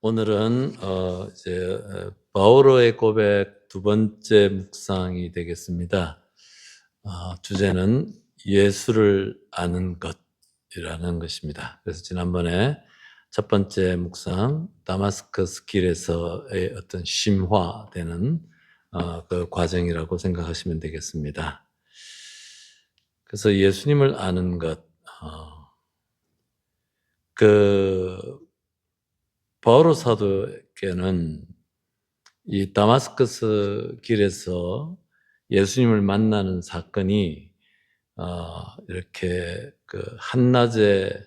오늘은 바오로의 고백 두 번째 묵상이 되겠습니다. 주제는 예수를 아는 것이라는 것입니다. 그래서 지난번에 첫 번째 묵상 다마스커스 길에서의 어떤 심화되는 그 과정이라고 생각하시면 되겠습니다. 그래서 예수님을 아는 것, 바오로 사도에게는 이 다마스커스 길에서 예수님을 만나는 사건이 이렇게 한낮에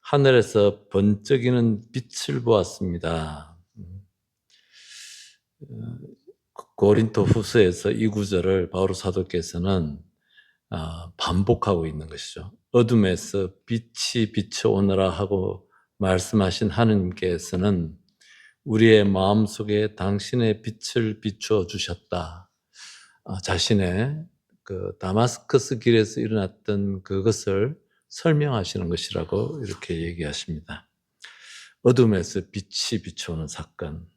하늘에서 번쩍이는 빛을 보았습니다. 고린토 후서에서 이 구절을 바오로 사도께서는 반복하고 있는 것이죠. 어둠에서 빛이 비춰오너라 하고 말씀하신 하느님께서는 우리의 마음속에 당신의 빛을 비추어 주셨다. 자신의 그 다마스커스 길에서 일어났던 그것을 설명하시는 것이라고 이렇게 얘기하십니다. 어둠에서 빛이 비춰오는 사건.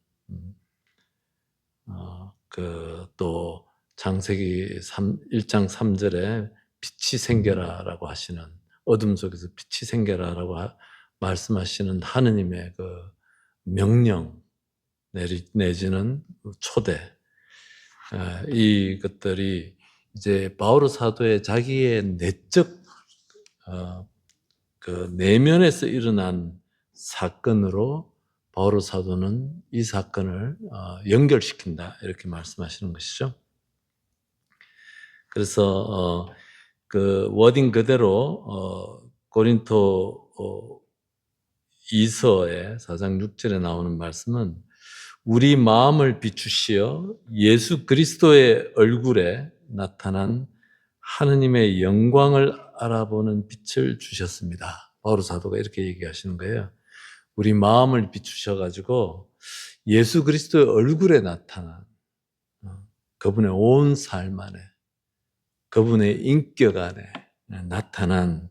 또 창세기 1장 3절에 빛이 생겨라라고 하시는, 어둠 속에서 빛이 생겨라라고 말씀하시는 하느님의 그 명령 내지는 초대, 이것들이 이제 바오로 사도의 자기의 내적 그 내면에서 일어난 사건으로 바오로 사도는 이 사건을 연결시킨다, 이렇게 말씀하시는 것이죠. 그래서 그 워딩 그대로 고린토 2서의 4장 6절에 나오는 말씀은 우리 마음을 비추시어 예수 그리스도의 얼굴에 나타난 하느님의 영광을 알아보는 빛을 주셨습니다. 바오로 사도가 이렇게 얘기하시는 거예요. 우리 마음을 비추셔가지고 예수 그리스도의 얼굴에 나타난, 그분의 온 삶 안에, 그분의 인격 안에 나타난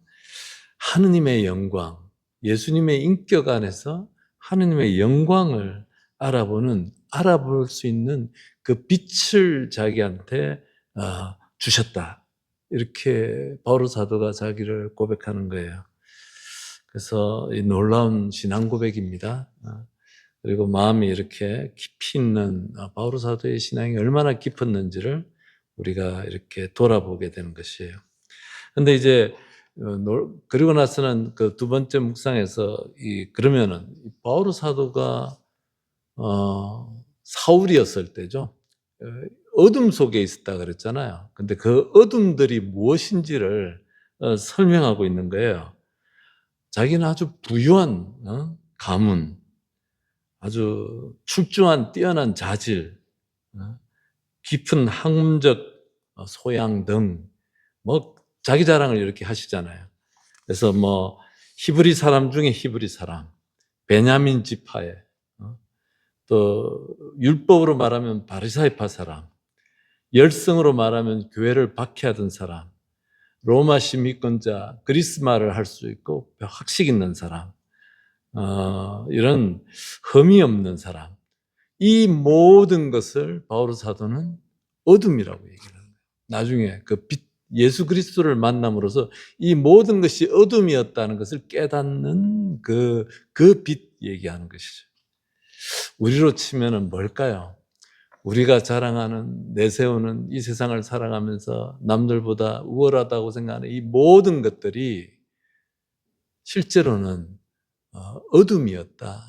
하느님의 영광, 예수님의 인격 안에서 하느님의 영광을 알아볼 수 있는 그 빛을 자기한테 주셨다. 이렇게 바오로 사도가 자기를 고백하는 거예요. 그래서 이 놀라운 신앙 고백입니다. 그리고 마음이 이렇게 깊이 있는 바오로 사도의 신앙이 얼마나 깊었는지를 우리가 이렇게 돌아보게 되는 것이에요. 근데 이제 그리고 나서는 그 두 번째 묵상에서 그러면은 바오로 사도가 사울이었을 때죠. 어둠 속에 있었다 그랬잖아요. 근데 그 어둠들이 무엇인지를 설명하고 있는 거예요. 자기는 아주 부유한 가문, 아주 출중한 뛰어난 자질, 깊은 학문적 소양 등 자기 자랑을 이렇게 하시잖아요. 그래서 히브리 사람 중에 히브리 사람, 베냐민 지파에, 또 율법으로 말하면 바리사이파 사람, 열성으로 말하면 교회를 박해하던 사람, 로마 시민권자, 그리스 말을 할 수 있고 학식 있는 사람, 이런 흠이 없는 사람, 이 모든 것을 바오로 사도는 어둠이라고 얘기를 합니다. 나중에 그 예수 그리스도를 만남으로써 이 모든 것이 어둠이었다는 것을 깨닫는 그 빛 얘기하는 것이죠. 우리로 치면은 뭘까요? 우리가 자랑하는, 내세우는 이 세상을 살아가면서 남들보다 우월하다고 생각하는 이 모든 것들이 실제로는 어둠이었다.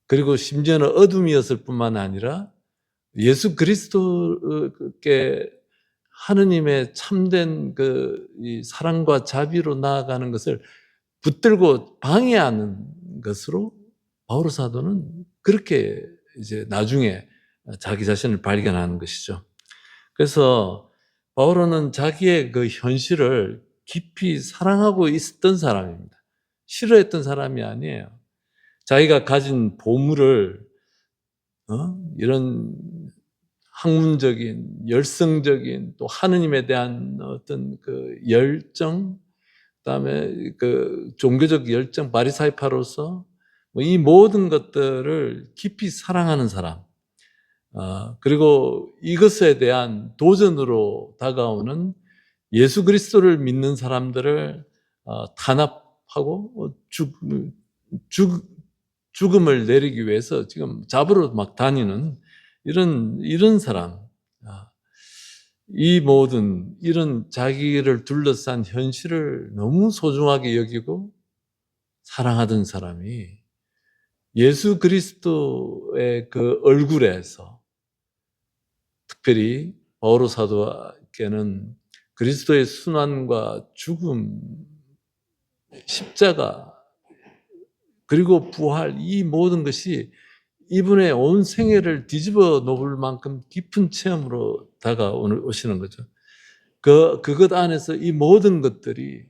그리고 심지어는 어둠이었을 뿐만 아니라 예수 그리스도께 하느님의 참된 이 사랑과 자비로 나아가는 것을 붙들고 방해하는 것으로 바오로 사도는 그렇게 이제 나중에 자기 자신을 발견하는 것이죠. 그래서 바오로는 자기의 그 현실을 깊이 사랑하고 있었던 사람입니다. 싫어했던 사람이 아니에요. 자기가 가진 보물을 이런 학문적인, 열성적인, 또 하느님에 대한 어떤 그 열정, 그다음에 그 종교적 열정, 바리사이파로서 이 모든 것들을 깊이 사랑하는 사람, 그리고 이것에 대한 도전으로 다가오는 예수 그리스도를 믿는 사람들을 탄압하고 죽음을 내리기 위해서 지금 잡으러 막 다니는 이런 사람, 이 모든 이런 자기를 둘러싼 현실을 너무 소중하게 여기고 사랑하던 사람이 예수 그리스도의 그 얼굴에서, 특별히 바오로 사도에게는 그리스도의 순환과 죽음, 십자가, 그리고 부활, 이 모든 것이 이분의 온 생애를 뒤집어 놓을 만큼 깊은 체험으로 다가오시는 거죠. 그것 안에서 이 모든 것들이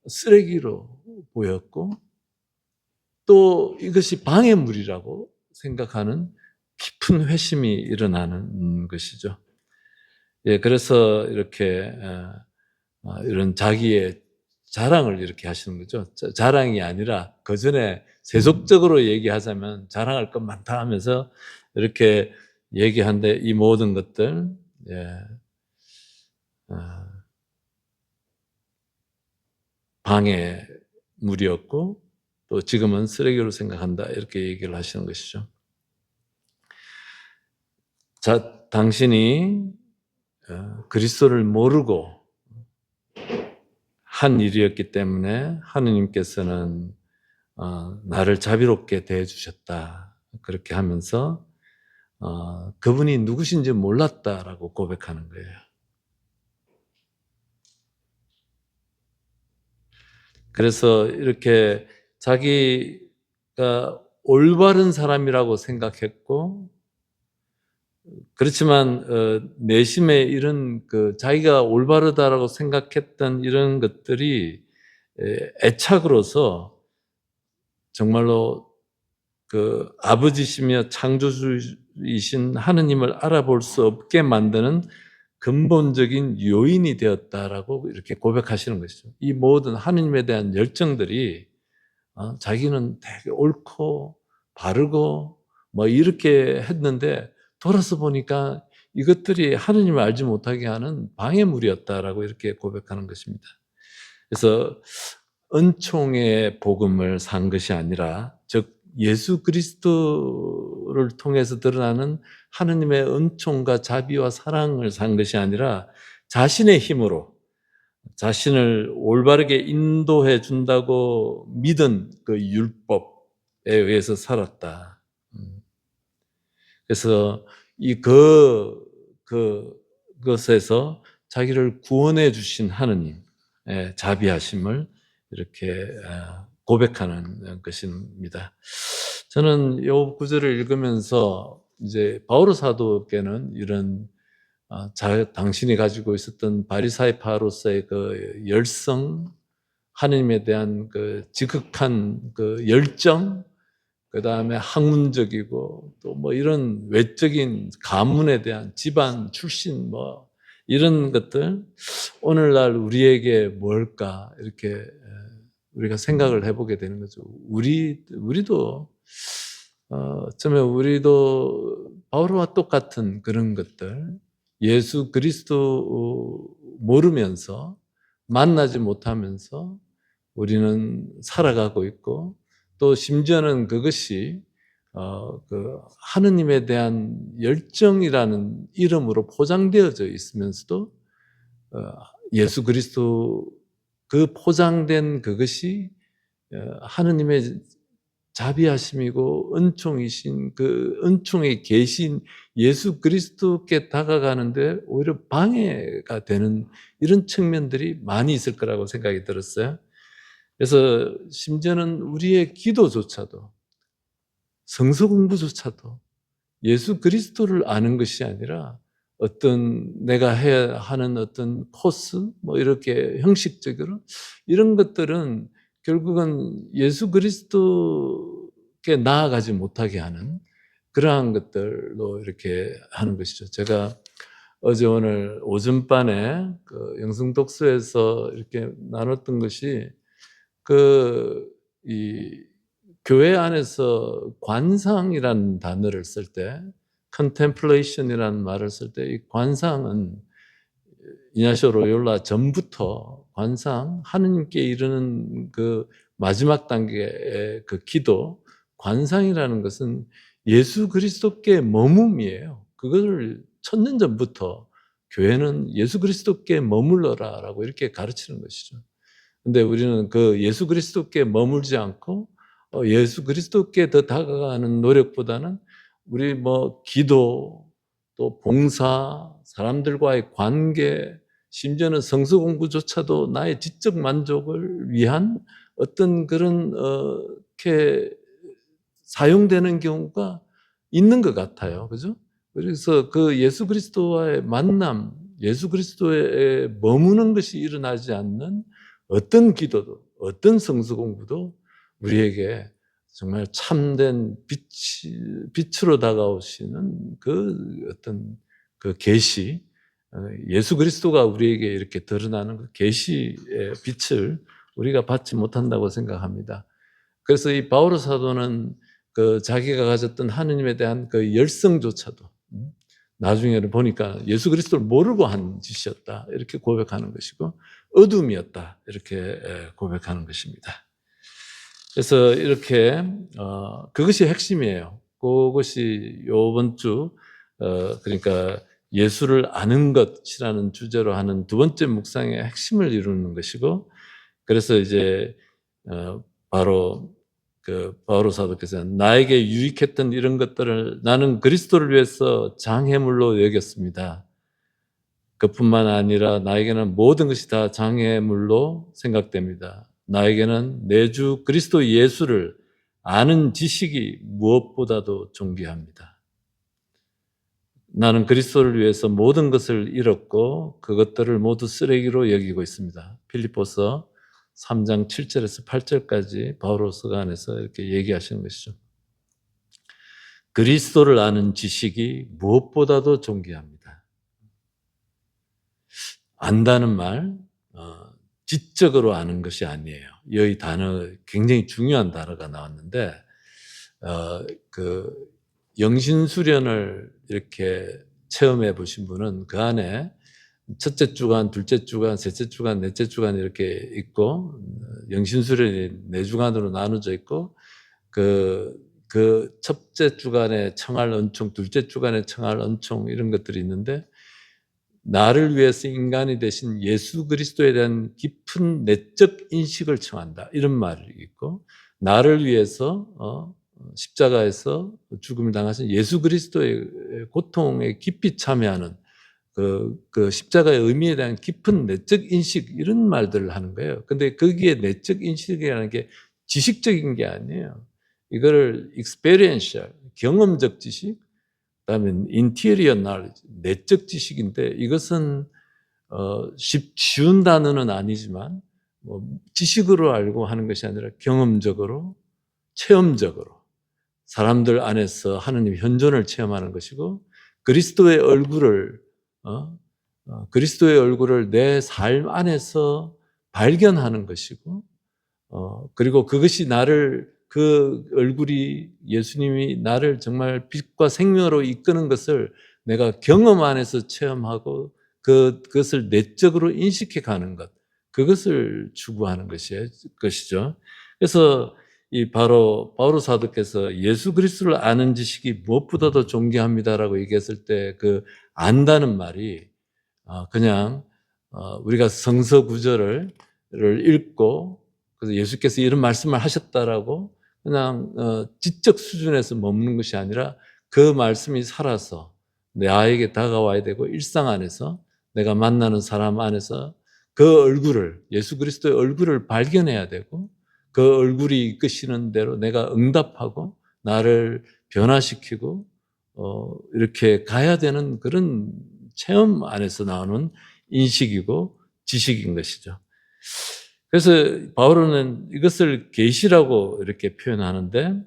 쓰레기로 보였고, 또 이것이 방해물이라고 생각하는 깊은 회심이 일어나는 것이죠. 예, 그래서 이렇게 이런 자기의 자랑을 이렇게 하시는 거죠. 자랑이 아니라 그 전에 세속적으로 얘기하자면 자랑할 것 많다 하면서 이렇게 얘기한데, 이 모든 것들, 예, 방해물이었고 또 지금은 쓰레기로 생각한다, 이렇게 얘기를 하시는 것이죠. 자, 당신이 그리스도를 모르고 한 일이었기 때문에 하느님께서는 나를 자비롭게 대해주셨다, 그렇게 하면서 그분이 누구신지 몰랐다라고 고백하는 거예요. 그래서 이렇게 자기가 올바른 사람이라고 생각했고, 그렇지만 내심에 이런 자기가 올바르다라고 생각했던 이런 것들이 애착으로서 정말로 그 아버지시며 창조주이신 하느님을 알아볼 수 없게 만드는 근본적인 요인이 되었다라고 이렇게 고백하시는 것이죠. 이 모든 하느님에 대한 열정들이 자기는 되게 옳고 바르고 뭐 이렇게 했는데 돌아서 보니까 이것들이 하느님을 알지 못하게 하는 방해물이었다라고 이렇게 고백하는 것입니다. 그래서 은총의 복음을 산 것이 아니라, 즉 예수 그리스도를 통해서 드러나는 하느님의 은총과 자비와 사랑을 산 것이 아니라 자신의 힘으로 자신을 올바르게 인도해 준다고 믿은 그 율법에 의해서 살았다. 그래서 그것에서 자기를 구원해 주신 하느님의 자비하심을 이렇게 고백하는 것입니다. 저는 이 구절을 읽으면서 이제 바오로 사도께는 이런 당신이 가지고 있었던 바리사이파로서의 그 열성, 하느님에 대한 그 지극한 그 열정, 그 다음에 학문적이고 또 뭐 이런 외적인 가문에 대한 집안 출신 뭐 이런 것들, 오늘날 우리에게 뭘까 이렇게 우리가 생각을 해보게 되는 거죠. 우리도 처음에 우리도 바울과 똑같은 그런 것들, 예수 그리스도 모르면서, 만나지 못하면서 우리는 살아가고 있고, 또 심지어는 그것이 하느님에 대한 열정이라는 이름으로 포장되어져 있으면서도 예수 그리스도 그 포장된 그것이 하느님의 자비하심이고 은총이신 그 은총의 계신 예수 그리스도께 다가가는데 오히려 방해가 되는 이런 측면들이 많이 있을 거라고 생각이 들었어요. 그래서 심지어는 우리의 기도조차도, 성서 공부조차도 예수 그리스도를 아는 것이 아니라 어떤 내가 해야 하는 어떤 코스, 뭐 이렇게 형식적으로 이런 것들은 결국은 예수 그리스도께 나아가지 못하게 하는 그러한 것들로 이렇게 하는 것이죠. 제가 어제 오늘 오전반에 그 영성독서에서 이렇게 나눴던 것이 이 교회 안에서 관상이라는 단어를 쓸 때, contemplation이라는 말을 쓸 때 이 관상은 이냐시오 로욜라 전부터 관상, 하느님께 이르는 그 마지막 단계의 그 기도, 관상이라는 것은 예수 그리스도께 머뭅이에요. 그것을 천년 전부터 교회는 예수 그리스도께 머물러라라고 이렇게 가르치는 것이죠. 근데 우리는 그 예수 그리스도께 머물지 않고 예수 그리스도께 더 다가가는 노력보다는 우리 뭐 기도, 또 봉사, 사람들과의 관계, 심지어는 성서 공부조차도 나의 지적 만족을 위한 어떤 그런 이렇게 사용되는 경우가 있는 것 같아요. 그죠? 그래서 그 예수 그리스도와의 만남, 예수 그리스도에 머무는 것이 일어나지 않는 어떤 기도도, 어떤 성서 공부도 우리에게 정말 참된 빛으로 다가오시는 그 어떤 그 계시, 예수 그리스도가 우리에게 이렇게 드러나는 그 계시의 빛을 우리가 받지 못한다고 생각합니다. 그래서 이 바오로 사도는 그 자기가 가졌던 하느님에 대한 그 열성조차도 나중에는 보니까 예수 그리스도를 모르고 한 짓이었다 이렇게 고백하는 것이고, 어둠이었다 이렇게 고백하는 것입니다. 그래서 이렇게 그것이 핵심이에요. 그것이 이번 주 그러니까 예수를 아는 것이라는 주제로 하는 두 번째 묵상의 핵심을 이루는 것이고, 그래서 이제 바로 그 바오로 사도께서 나에게 유익했던 이런 것들을 나는 그리스도를 위해서 장애물로 여겼습니다. 그뿐만 아니라 나에게는 모든 것이 다 장애물로 생각됩니다. 나에게는 내 주 그리스도 예수를 아는 지식이 무엇보다도 존귀합니다. 나는 그리스도를 위해서 모든 것을 잃었고 그것들을 모두 쓰레기로 여기고 있습니다. 필립보서 3장 7절에서 8절까지 바오로서가 안에서 이렇게 얘기하시는 것이죠. 그리스도를 아는 지식이 무엇보다도 존귀합니다. 안다는 말, 지적으로 아는 것이 아니에요. 이 단어 굉장히 중요한 단어가 나왔는데, 그 영신수련을 이렇게 체험해 보신 분은 그 안에 첫째 주간, 둘째 주간, 셋째 주간, 넷째 주간 이렇게 있고, 영신수련이 4주간으로 나눠져 있고, 그 첫째 주간에 청할 은총, 둘째 주간에 청할 은총 이런 것들이 있는데, 나를 위해서 인간이 되신 예수 그리스도에 대한 깊은 내적 인식을 청한다 이런 말이 있고, 나를 위해서 십자가에서 죽음을 당하신 예수 그리스도의 고통에 깊이 참여하는 그 십자가의 의미에 대한 깊은 내적 인식 이런 말들을 하는 거예요. 근데 거기에 내적 인식이라는 게 지식적인 게 아니에요. 이거를 experiential, 경험적 지식, 그다음에 interior knowledge, 내적 지식인데, 이것은 쉬운 단어는 아니지만 뭐 지식으로 알고 하는 것이 아니라 경험적으로, 체험적으로 사람들 안에서 하느님 현존을 체험하는 것이고, 그리스도의 얼굴을 그리스도의 얼굴을 내 삶 안에서 발견하는 것이고, 그리고 그것이 나를, 그 얼굴이, 예수님이 나를 정말 빛과 생명으로 이끄는 것을 내가 경험 안에서 체험하고 그것을 내적으로 인식해 가는 것, 그것을 추구하는 것이죠. 그래서 이 바로 바오로 사도께서 예수 그리스도를 아는 지식이 무엇보다도 존귀합니다라고 얘기했을 때 그 안다는 말이 그냥 우리가 성서 구절을 읽고 그래서 예수께서 이런 말씀을 하셨다라고 그냥 지적 수준에서 머무는 것이 아니라, 그 말씀이 살아서 나에게 다가와야 되고, 일상 안에서 내가 만나는 사람 안에서 그 얼굴을, 예수 그리스도의 얼굴을 발견해야 되고, 그 얼굴이 이끄시는 대로 내가 응답하고 나를 변화시키고 이렇게 가야 되는 그런 체험 안에서 나오는 인식이고 지식인 것이죠. 그래서 바울은 이것을 계시라고 이렇게 표현하는데,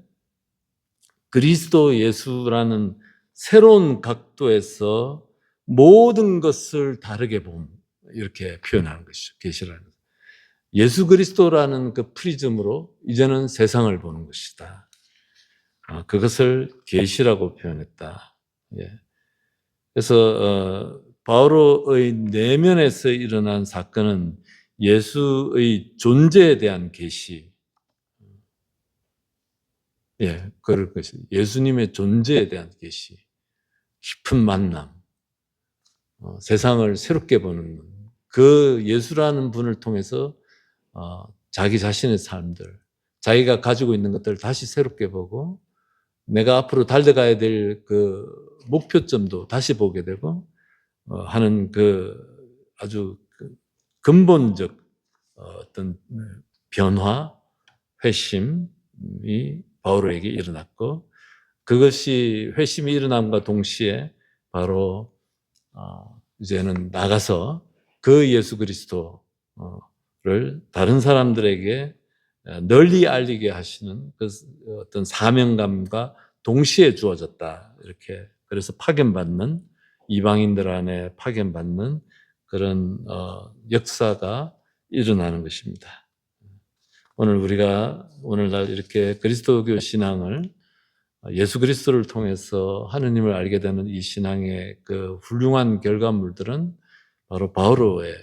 그리스도 예수라는 새로운 각도에서 모든 것을 다르게 봄, 이렇게 표현하는 것이죠. 계시라는. 예수 그리스도라는 그 프리즘으로 이제는 세상을 보는 것이다. 그것을 계시라고 표현했다. 예. 그래서 바오로의 내면에서 일어난 사건은 예수의 존재에 대한 계시, 예, 그럴 것이 예수님의 존재에 대한 계시, 깊은 만남, 세상을 새롭게 보는 그 예수라는 분을 통해서 자기 자신의 삶들, 자기가 가지고 있는 것들을 다시 새롭게 보고 내가 앞으로 달려가야 될 그 목표점도 다시 보게 되고 하는 그 아주 근본적 어떤 변화, 회심이 바오로에게 일어났고 그것이 회심이 일어남과 동시에 바로 이제는 나가서 그 예수 그리스도를 다른 사람들에게 널리 알리게 하시는 그 어떤 사명감과 동시에 주어졌다. 이렇게 그래서 파견받는 이방인들 안에 파견받는 그런 역사가 일어나는 것입니다. 오늘 우리가 오늘날 이렇게 그리스도교 신앙을 예수 그리스도를 통해서 하느님을 알게 되는 이 신앙의 그 훌륭한 결과물들은 바로 바오로의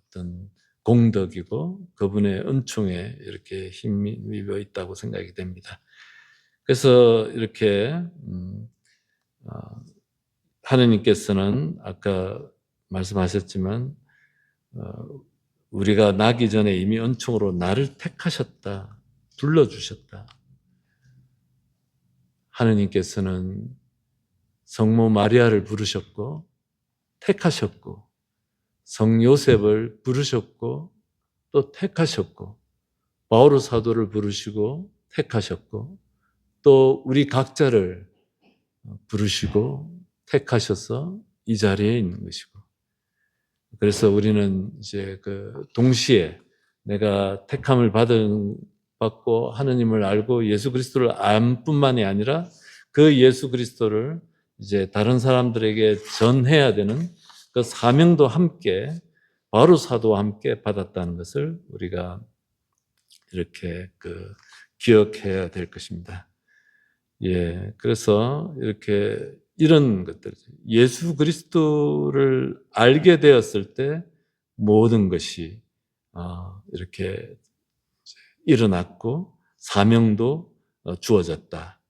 어떤 공덕이고 그분의 은총에 이렇게 힘입어 있다고 생각이 됩니다. 그래서 이렇게 하느님께서는 아까 말씀하셨지만 우리가 나기 전에 이미 은총으로 나를 택하셨다, 불러주셨다. 하느님께서는 성모 마리아를 부르셨고 택하셨고 성 요셉을 부르셨고 또 택하셨고 바오로 사도를 부르시고 택하셨고 또 우리 각자를 부르시고 택하셔서 이 자리에 있는 것이고 그래서 우리는 이제 그 동시에 내가 택함을 받고 하느님을 알고 예수 그리스도를 안 뿐만이 아니라 그 예수 그리스도를 이제 다른 사람들에게 전해야 되는 그 사명도 함께 바로 사도와 함께 받았다는 것을 우리가 이렇게 기억해야 될 것입니다. 예, 그래서 이렇게 이런 것들, 예수 그리스도를 알게 되었을 때 모든 것이 이렇게 일어났고 사명도 주어졌다.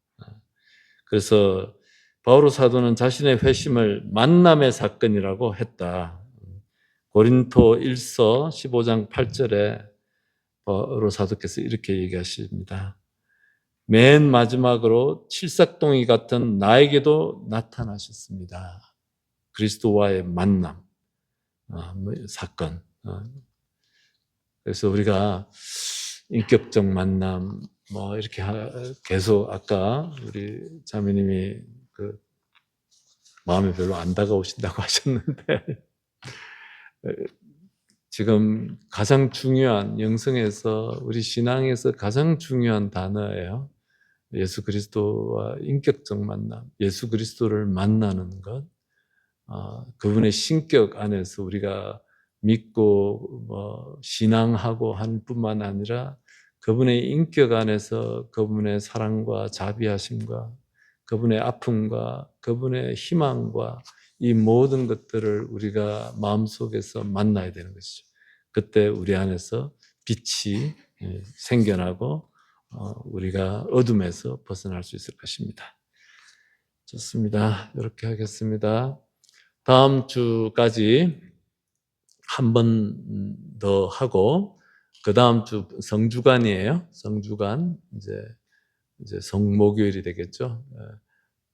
그래서 바오로 사도는 자신의 회심을 만남의 사건이라고 했다. 고린토 1서 15장 8절에 바오로 사도께서 이렇게 얘기하십니다. 맨 마지막으로 칠삭동이 같은 나에게도 나타나셨습니다. 그리스도와의 만남, 사건. 그래서 우리가 인격적 만남, 이렇게 계속 아까 우리 자매님이 마음에 별로 안 다가오신다고 하셨는데, 지금 가장 중요한, 영성에서, 우리 신앙에서 가장 중요한 단어예요. 예수 그리스도와 인격적 만남, 예수 그리스도를 만나는 것, 그분의 신격 안에서 우리가 믿고 신앙하고 한 뿐만 아니라 그분의 인격 안에서 그분의 사랑과 자비하심과 그분의 아픔과 그분의 희망과 이 모든 것들을 우리가 마음속에서 만나야 되는 것이죠. 그때 우리 안에서 빛이 생겨나고 우리가 어둠에서 벗어날 수 있을 것입니다. 좋습니다. 이렇게 하겠습니다. 다음 주까지 한 번 더 하고 그 다음 주 성주간이에요. 성주간 이제 성목요일이 되겠죠.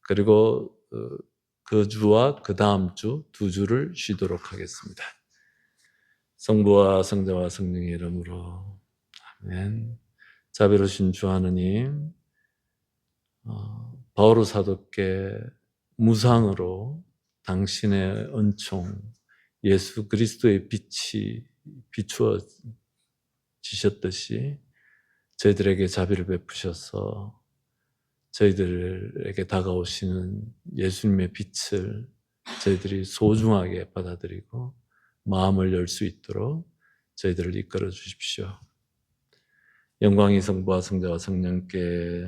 그리고 그 주와 그 다음 주 두 주를 쉬도록 하겠습니다. 성부와 성자와 성령의 이름으로 아멘. 자비로우신 주 하느님, 바오로 사도께 무상으로 당신의 은총, 예수 그리스도의 빛이 비추어 지셨듯이 저희들에게 자비를 베푸셔서 저희들에게 다가오시는 예수님의 빛을 저희들이 소중하게 받아들이고 마음을 열 수 있도록 저희들을 이끌어 주십시오. 영광이 성부와 성자와 성령께